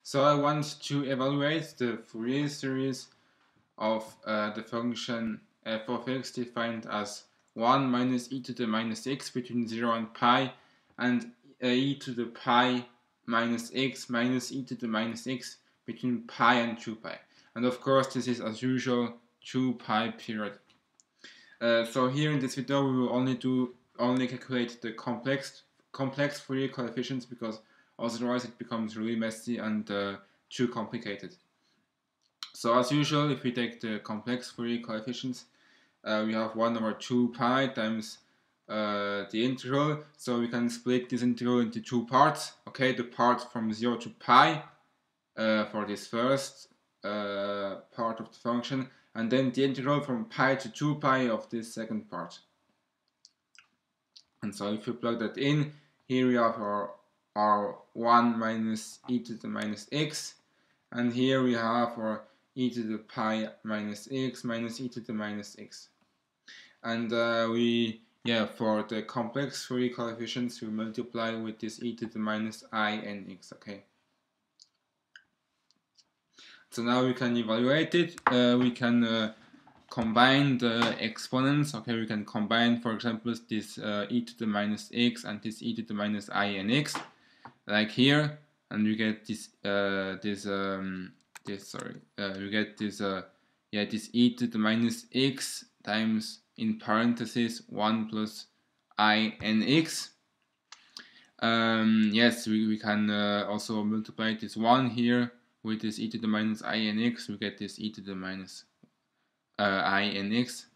So I want to evaluate the Fourier series of the function f of x defined as 1 minus e to the minus x between 0 and pi, and e to the pi minus x minus e to the minus x between pi and 2 pi. And of course this is as usual 2 pi period. So here in this video we will only calculate the complex Fourier coefficients, because otherwise it becomes really messy and too complicated. So as usual, if we take the complex Fourier coefficients, we have 1 over 2 pi times the integral. So we can split this integral into two parts. Okay, the part from 0 to pi for this first part of the function, and then the integral from pi to 2 pi of this second part. And so if you plug that in, here we have our 1 minus e to the minus x, and here we have our e to the pi minus x minus e to the minus x. And for the complex Fourier coefficients, we multiply with this e to the minus I n x, okay? So now we can evaluate it. We can combine the exponents. Okay, we can combine, for example, this e to the minus x and this e to the minus I n x, like here, and we get this this e to the minus x times, in parentheses, 1 plus I n x. Yes, we can also multiply this 1 here with this e to the minus I n x. We get this e to the minus I n x,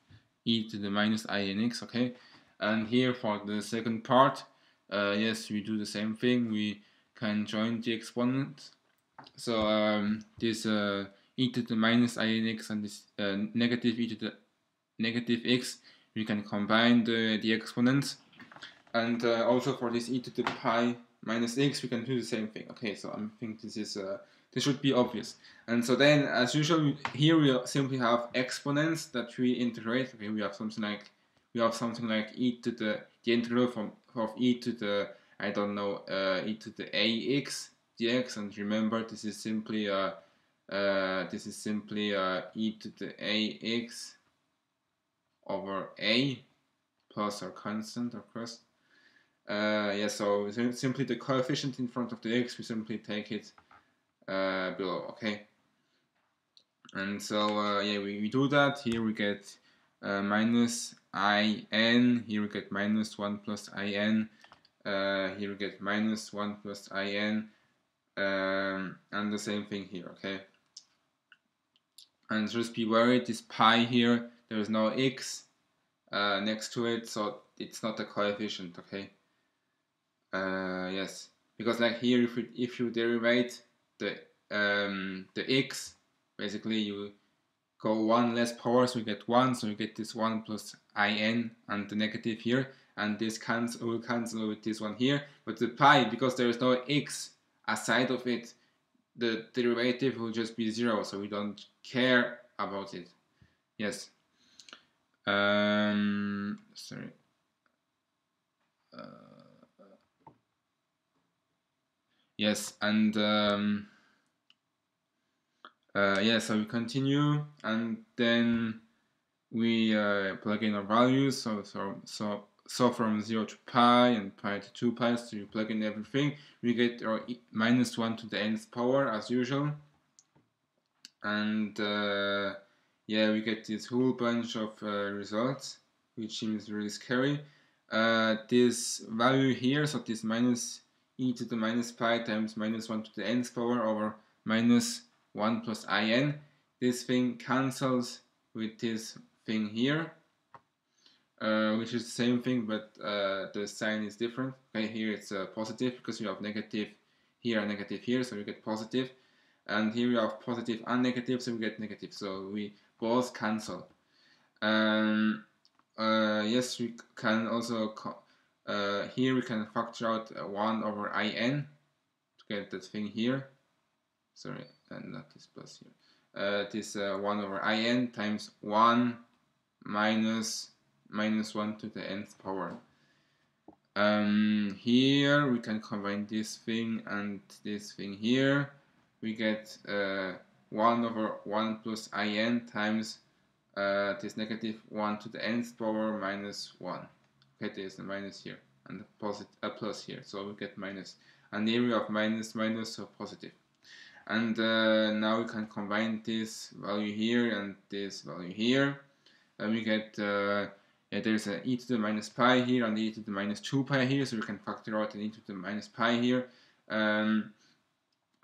e to the minus I n x, okay? And here for the second part, yes, we do the same thing. We can join the exponents. So this e to the minus I n x and this negative e to the negative x, we can combine the exponents. And also for this e to the pi minus x, we can do the same thing. Okay, so I think this should be obvious. And so then, as usual, here we simply have exponents that we integrate. Okay, we have something like e to the integral of e to the, I don't know, e to the ax dx. And remember, this is simply e to the ax over a plus our constant, of course. So simply the coefficient in front of the x, we simply take it below, okay? And so we do that. Here we get minus in, here we get minus 1 plus in, here we get minus 1 plus in, and the same thing here, okay? And just be worried, this pi here, there is no x next to it, so it's not a coefficient, okay? Yes, because like here, if you derivate the x, basically you go one less power, so you get 1, so you get this 1 plus in and the negative here, and this will cancel with this one here. But the pi, because there is no x aside of it, the derivative will just be 0, so we don't care about it. Yes. Sorry. Yes, and so we continue, and then we plug in our values. So from 0 to pi and pi to 2 pi, so you plug in everything. We get our minus 1 to the nth power as usual, and we get this whole bunch of results, which seems really scary. This value here, so this minus e to the minus pi times minus 1 to the nth power over minus 1 plus in, this thing cancels with this thing here, which is the same thing, but the sign is different. Okay, here it's positive because you have negative here and negative here, so you get positive. And here we have positive and negative, so we get negative. So we both cancel. Yes, we can also, here we can factor out 1 over in to get that thing here. Sorry, not this plus here. This 1 over in times 1 minus 1 to the nth power. Here we can combine this thing and this thing here. we get 1 over 1 plus in times this negative 1 to the nth power minus 1. Okay, there's a minus here and a plus here, so we get minus. And the area of minus minus, so positive. And now we can combine this value here and this value here, and we get there's an e to the minus pi here and e to the minus 2 pi here, so we can factor out an e to the minus pi here.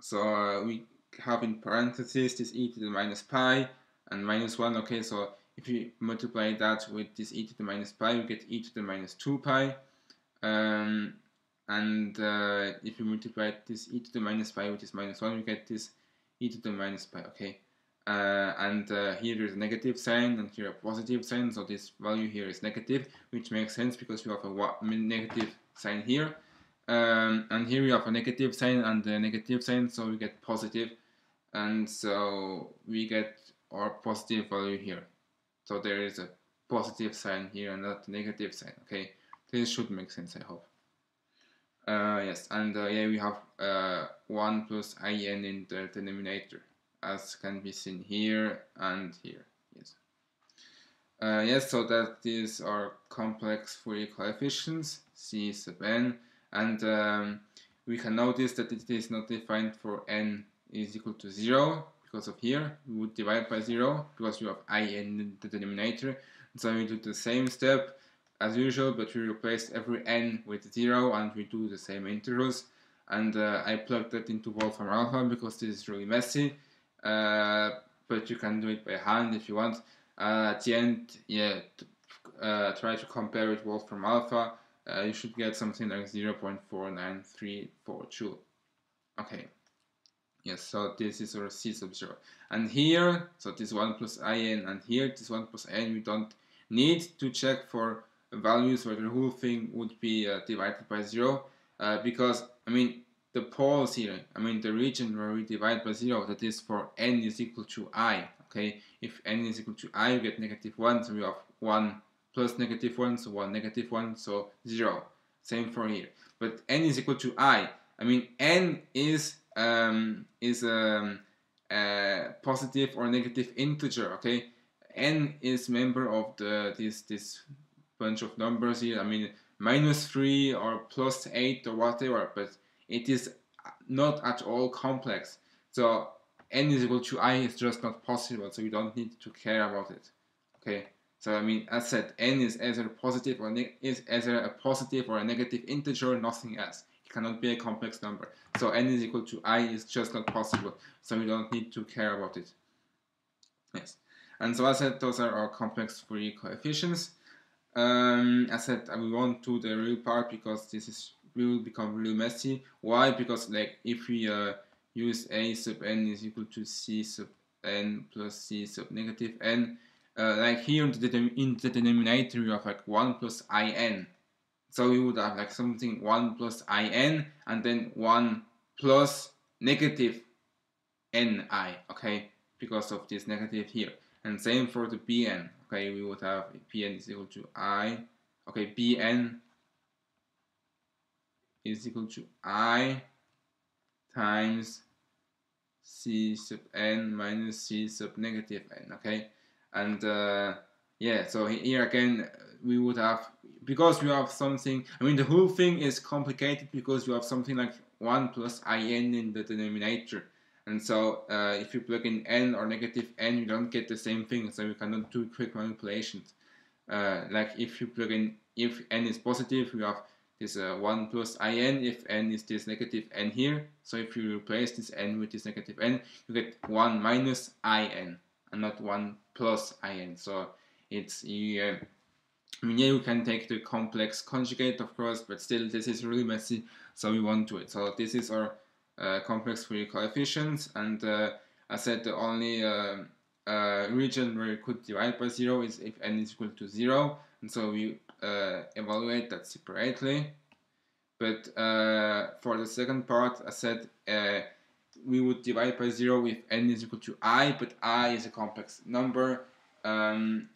So we have in parentheses this e to the minus pi and minus 1. Okay, so if you multiply that with this e to the minus pi, we get e to the minus 2 pi. And if you multiply this e to the minus pi with this minus 1, we get this e to the minus pi. Okay, and here there's a negative sign and here a positive sign, so this value here is negative, which makes sense because we have a negative sign here. And here we have a negative sign and a negative sign, so we get positive, and so we get our positive value here. So there is a positive sign here and not a negative sign. Okay, this should make sense, I hope. Yes, and yeah, we have 1 plus in the denominator, as can be seen here and here. Yes. Yes, so that is our complex Fourier coefficients, C sub n, and we can notice that it is not defined for n is equal to 0, because of here. We would divide by 0, because we have in in the denominator. So we do the same step as usual, but we replace every n with 0, and we do the same integrals. And I plugged that into Wolfram Alpha, because this is really messy, but you can do it by hand if you want. At the end, yeah, try to compare with Wolfram Alpha. You should get something like 0.4934 joule. Okay. Yes, so this is our C sub 0. And here, so this 1 plus in, and here, this 1 plus n, we don't need to check for values where the whole thing would be divided by 0, because, I mean, the poles here, I mean, the region where we divide by 0, that is for n is equal to I, okay? If n is equal to I, we get negative 1, so we have 1 plus negative 1, so 1 negative 1, so 0. Same for here. But n is equal to I mean, n is a positive or negative integer, okay? N is member of this bunch of numbers here. I mean, minus 3 or plus 8 or whatever, but it is not at all complex. So n is equal to I is just not possible, so we don't need to care about it, okay? So I mean, as said, n is either positive or is either a positive or a negative integer, nothing else. It cannot be a complex number. So n is equal to I is just not possible. So we don't need to care about it. Yes. And so as I said, those are our complex Fourier coefficients. As I said, we won't do the real part because this will become really messy. Why? Because like if we use a sub n is equal to c sub n plus c sub negative n, like here in the denominator you have like 1 plus in. So we would have like something 1 plus in and then 1 plus negative ni, okay, because of this negative here. And same for the bn, okay, we would have bn is equal to I, okay, bn is equal to I times c sub n minus c sub negative n, okay. And yeah, so here again we would have, because we have something, I mean the whole thing is complicated because you have something like 1 plus in the denominator, and so if you plug in n or negative n, you don't get the same thing, so you cannot do quick manipulations. Like if you plug in, if n is positive, you have this 1 plus in, if n is this negative n here, so if you replace this n with this negative n, you get 1 minus in and not 1 plus in. So it's I mean, yeah, you can take the complex conjugate, of course, but still this is really messy, so we won't do it. So this is our complex Fourier coefficients, and I said the only region where you could divide by 0 is if n is equal to 0, and so we evaluate that separately. But for the second part, I said we would divide by 0 if n is equal to I, but I is a complex number, and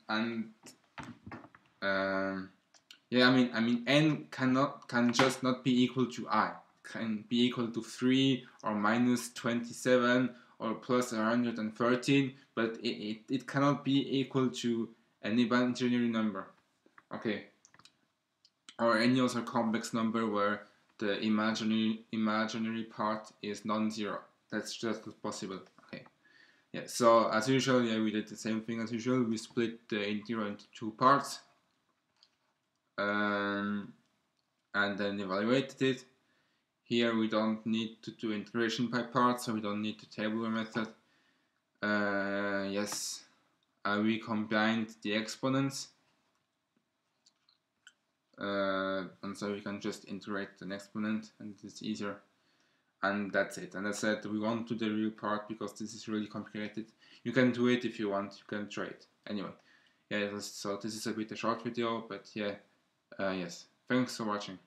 yeah, I mean n can just not be equal to I. can be equal to 3 or minus 27 or plus 113, but it cannot be equal to any imaginary number, okay, or any other complex number where the imaginary part is non-zero. That's just not possible. Okay. Yeah. So as usual, yeah, we did the same thing as usual. We split the integral into two parts, and then evaluated it. Here we don't need to do integration by parts, so we don't need the tabular method. Yes, we combined the exponents, and so we can just integrate an exponent, and it's easier. And that's it. And I said we won't do the real part because this is really complicated. You can do it if you want. You can try it. Anyway, yeah. So this is a bit a short video, but yeah, yes. Thanks for watching.